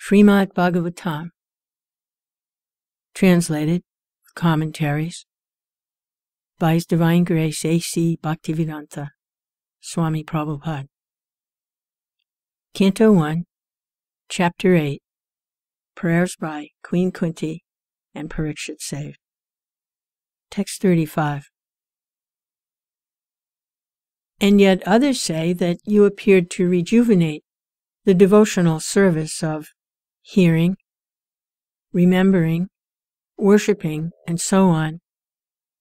Srimad Bhagavatam, translated with commentaries by His Divine Grace A.C. Bhaktivedanta Swami Prabhupada. Canto 1, Chapter 8, Prayers by Queen Kunti and Parikshit saved. Text 35. And yet others say that you appeared to rejuvenate the devotional service of hearing, remembering, worshipping, and so on,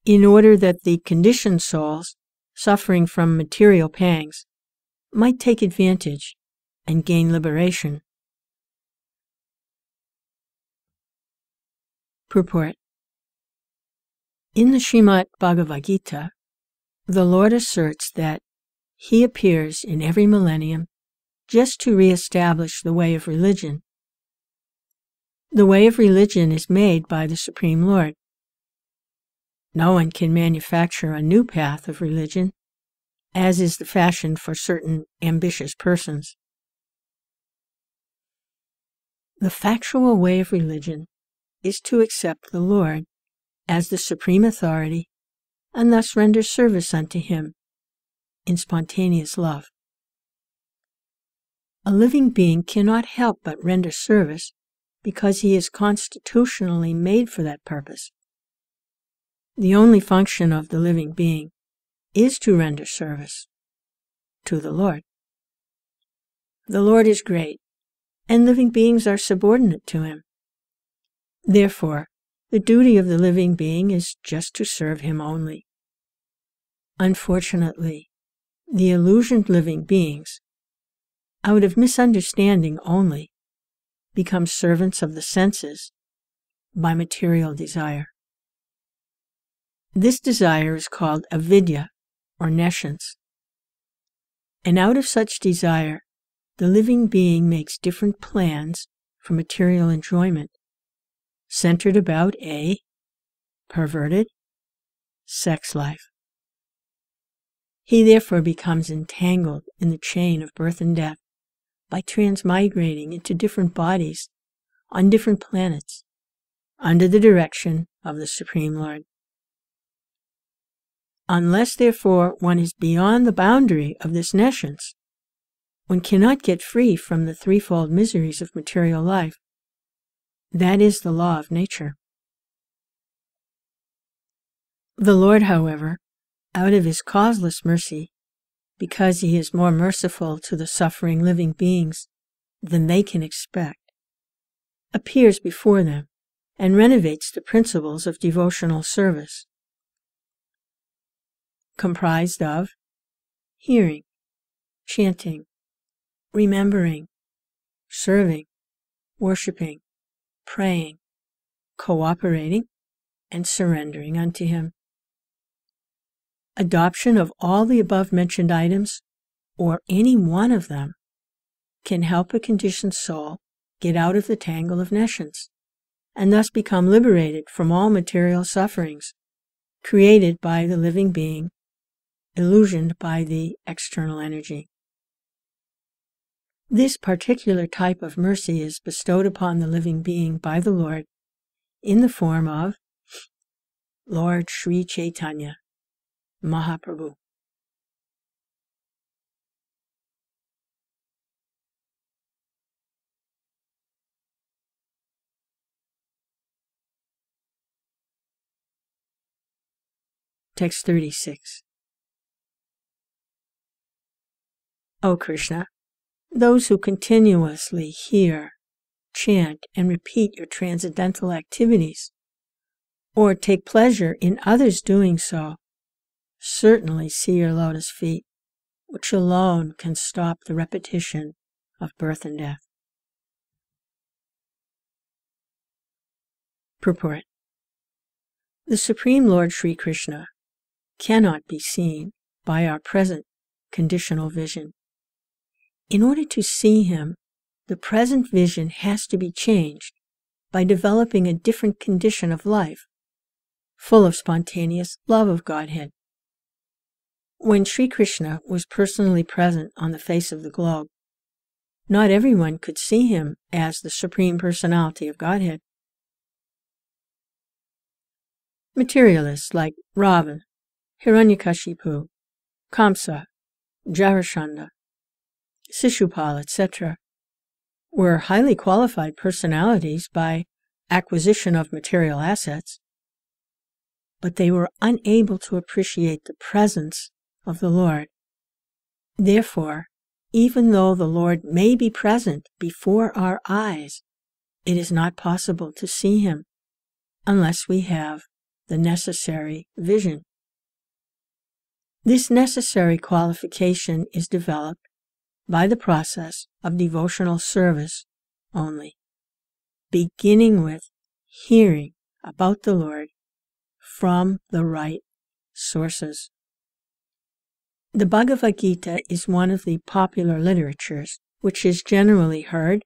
in order that the conditioned souls suffering from material pangs might take advantage and gain liberation. Purport. In the Srimad Bhagavad Gita, the Lord asserts that He appears in every millennium just to re-establish the way of religion. The way of religion is made by the Supreme Lord. No one can manufacture a new path of religion, as is the fashion for certain ambitious persons. The factual way of religion is to accept the Lord as the supreme authority and thus render service unto Him in spontaneous love. A living being cannot help but render service because he is constitutionally made for that purpose. The only function of the living being is to render service to the Lord. The Lord is great, and living beings are subordinate to Him. Therefore, the duty of the living being is just to serve Him only. Unfortunately, the illusioned living beings, out of misunderstanding only, become servants of the senses by material desire. This desire is called avidya, or nescience. And out of such desire, the living being makes different plans for material enjoyment, centered about a perverted sex life. He therefore becomes entangled in the chain of birth and death by transmigrating into different bodies on different planets under the direction of the Supreme Lord. Unless, therefore, one is beyond the boundary of this nescience, one cannot get free from the threefold miseries of material life. That is the law of nature. The Lord, however, out of His causeless mercy, because He is more merciful to the suffering living beings than they can expect, appears before them and renovates the principles of devotional service, comprised of hearing, chanting, remembering, serving, worshipping, praying, cooperating, and surrendering unto Him. Adoption of all the above-mentioned items, or any one of them, can help a conditioned soul get out of the tangle of nescience, and thus become liberated from all material sufferings created by the living being, illusioned by the external energy. This particular type of mercy is bestowed upon the living being by the Lord in the form of Lord Sri Chaitanya Mahaprabhu. Text 36. O Kṛṣṇa, those who continuously hear, chant, and repeat your transcendental activities, or take pleasure in others doing so, certainly see your lotus feet, which alone can stop the repetition of birth and death. Purport. The Supreme Lord Sri Kṛṣṇa cannot be seen by our present conditional vision. In order to see Him, the present vision has to be changed by developing a different condition of life, full of spontaneous love of Godhead. When Sri Kṛṣṇa was personally present on the face of the globe, not everyone could see him as the Supreme Personality of Godhead. Materialists like Ravan, Hiranyakashipu, Kamsa, Jarasandha, Shishupal, etc., were highly qualified personalities by acquisition of material assets, but they were unable to appreciate the presence of the Lord. Therefore, even though the Lord may be present before our eyes, it is not possible to see him unless we have the necessary vision. This necessary qualification is developed by the process of devotional service only, beginning with hearing about the Lord from the right sources. The Bhagavad Gita is one of the popular literatures which is generally heard,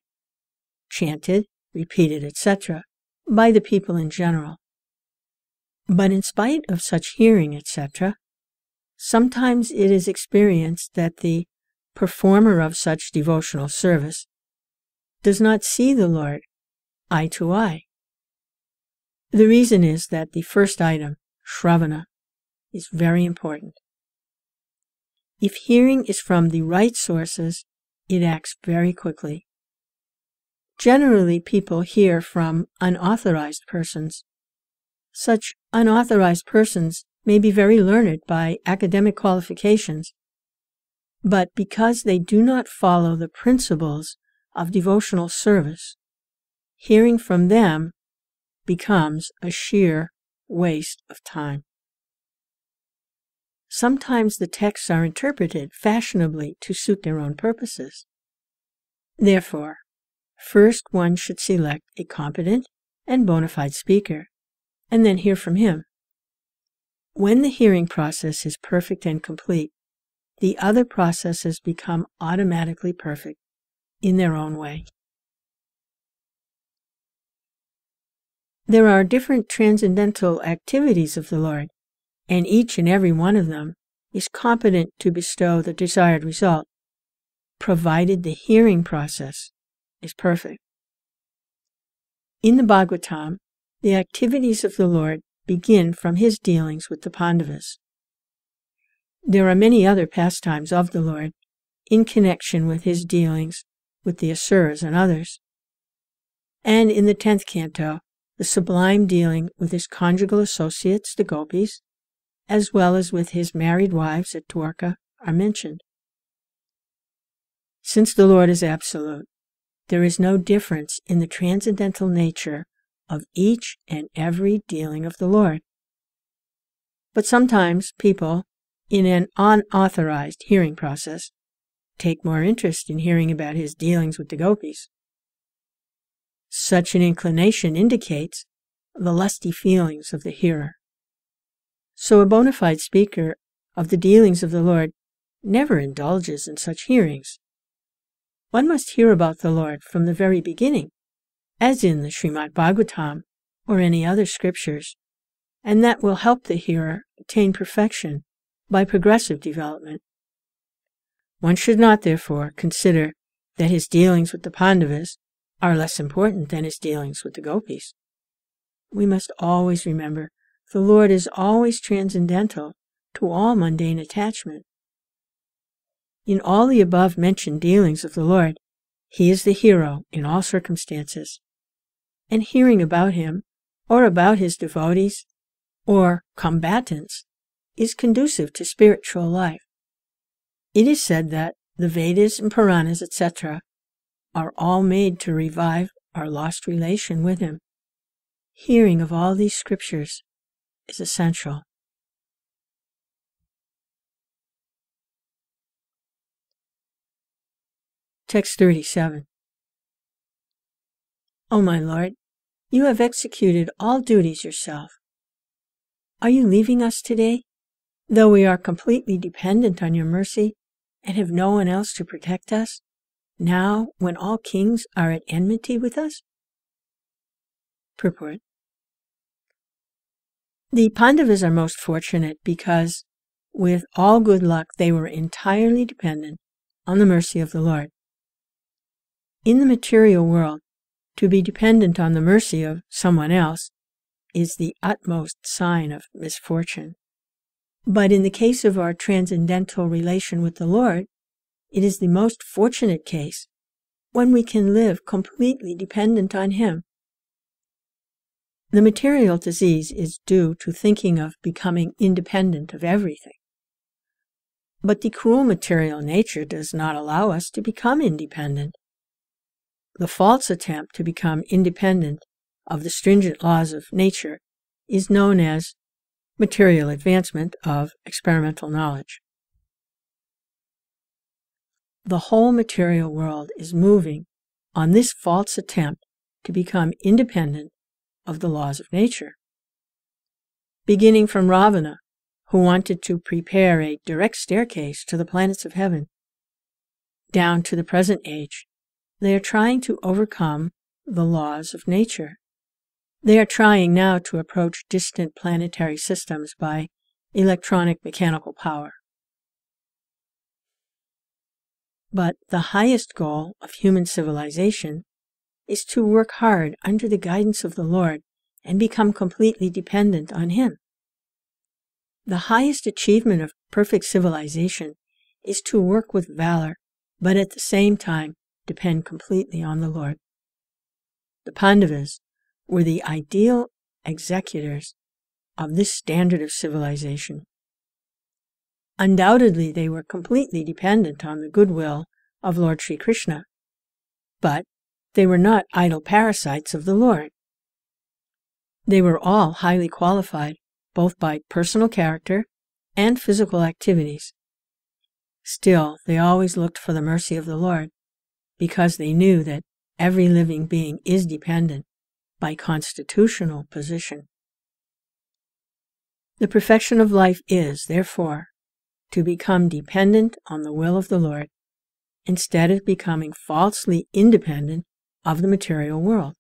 chanted, repeated, etc., by the people in general. But in spite of such hearing, etc., sometimes it is experienced that the performer of such devotional service does not see the Lord eye to eye. The reason is that the first item, Shravana, is very important. If hearing is from the right sources, it acts very quickly. Generally, people hear from unauthorized persons. Such unauthorized persons may be very learned by academic qualifications, but because they do not follow the principles of devotional service, hearing from them becomes a sheer waste of time. Sometimes the texts are interpreted fashionably to suit their own purposes. Therefore, first one should select a competent and bona fide speaker, and then hear from him. When the hearing process is perfect and complete, the other processes become automatically perfect in their own way. There are different transcendental activities of the Lord, and each and every one of them is competent to bestow the desired result, provided the hearing process is perfect. In the Bhagavatam, the activities of the Lord begin from his dealings with the Pandavas. There are many other pastimes of the Lord in connection with his dealings with the Asuras and others. And in the 10th canto, the sublime dealing with his conjugal associates, the gopis, as well as with his married wives at Dwarka, are mentioned. Since the Lord is absolute, there is no difference in the transcendental nature of each and every dealing of the Lord. But sometimes people, in an unauthorized hearing process, take more interest in hearing about his dealings with the gopis. Such an inclination indicates the lusty feelings of the hearer. So a bona fide speaker of the dealings of the Lord never indulges in such hearings. One must hear about the Lord from the very beginning, as in the Srimad Bhagavatam or any other scriptures, and that will help the hearer attain perfection by progressive development. One should not, therefore, consider that his dealings with the Pandavas are less important than his dealings with the gopis. We must always remember the Lord is always transcendental to all mundane attachment. In all the above-mentioned dealings of the Lord, he is the hero in all circumstances, and hearing about him, or about his devotees, or combatants, is conducive to spiritual life. It is said that the Vedas and Puranas, etc., are all made to revive our lost relation with him. Hearing of all these scriptures is essential. Text 37. O my Lord, you have executed all duties yourself. Are you leaving us today, though we are completely dependent on your mercy and have no one else to protect us, now when all kings are at enmity with us? Purport. The Pandavas are most fortunate because, with all good luck, they were entirely dependent on the mercy of the Lord. In the material world, to be dependent on the mercy of someone else is the utmost sign of misfortune. But in the case of our transcendental relation with the Lord, it is the most fortunate case when we can live completely dependent on Him. The material disease is due to thinking of becoming independent of everything. But the cruel material nature does not allow us to become independent. The false attempt to become independent of the stringent laws of nature is known as material advancement of experimental knowledge. The whole material world is moving on this false attempt to become independent of the laws of nature. Beginning from Ravana, who wanted to prepare a direct staircase to the planets of heaven, down to the present age, they are trying to overcome the laws of nature. They are trying now to approach distant planetary systems by electronic mechanical power. But the highest goal of human civilization is to work hard under the guidance of the Lord and become completely dependent on Him. The highest achievement of perfect civilization is to work with valor, but at the same time depend completely on the Lord. The Pandavas were the ideal executors of this standard of civilization. Undoubtedly, they were completely dependent on the goodwill of Lord Sri Kṛṣṇa, but they were not idle parasites of the Lord. They were all highly qualified, both by personal character and physical activities. Still, they always looked for the mercy of the Lord, because they knew that every living being is dependent by constitutional position. The perfection of life is, therefore, to become dependent on the will of the Lord, instead of becoming falsely independent of the material world.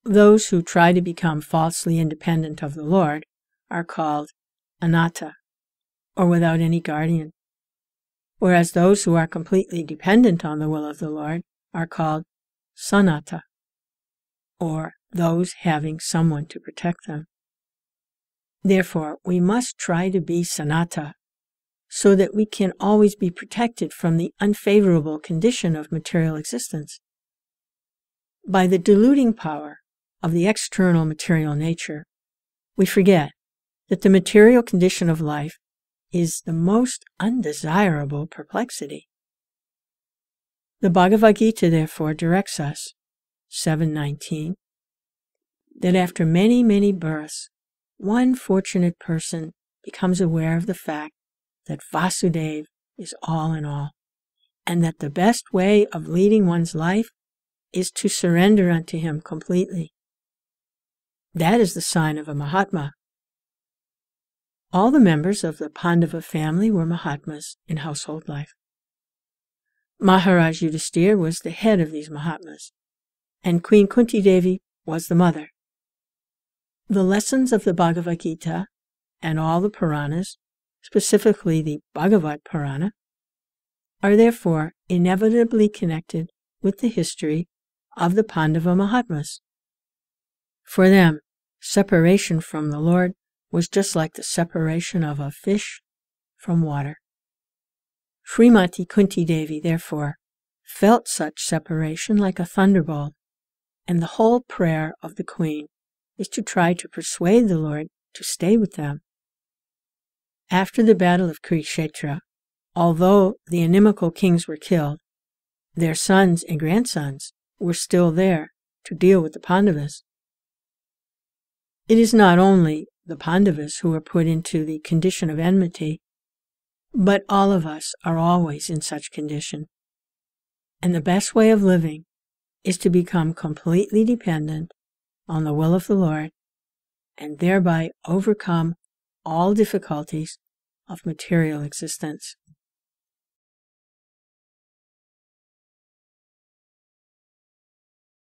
Those who try to become falsely independent of the Lord are called anatta, or without any guardian, whereas those who are completely dependent on the will of the Lord are called sanatta, or those having someone to protect them. Therefore, we must try to be sanatta, so that we can always be protected from the unfavorable condition of material existence. By the deluding power of the external material nature, we forget that the material condition of life is the most undesirable perplexity. The Bhagavad Gita therefore directs us, 7:19, that after many, many births, one fortunate person becomes aware of the fact that Vasudeva is all in all, and that the best way of leading one's life is to surrender unto Him completely. That is the sign of a Mahatma. All the members of the Pandava family were Mahatmas in household life. Maharaj Yudhisthira was the head of these Mahatmas, and Queen Kunti Devi was the mother. The lessons of the Bhagavad Gita and all the Puranas, specifically the Bhagavad Purana, are therefore inevitably connected with the history of the Pandava Mahatmas. For them, separation from the Lord was just like the separation of a fish from water. Srimati Kunti Devi, therefore, felt such separation like a thunderbolt, and the whole prayer of the Queen is to try to persuade the Lord to stay with them. After the battle of Kurukshetra, although the inimical kings were killed, their sons and grandsons were still there to deal with the Pandavas. It is not only the Pandavas who are put into the condition of enmity, but all of us are always in such condition. And the best way of living is to become completely dependent on the will of the Lord, and thereby overcome all difficulties of material existence.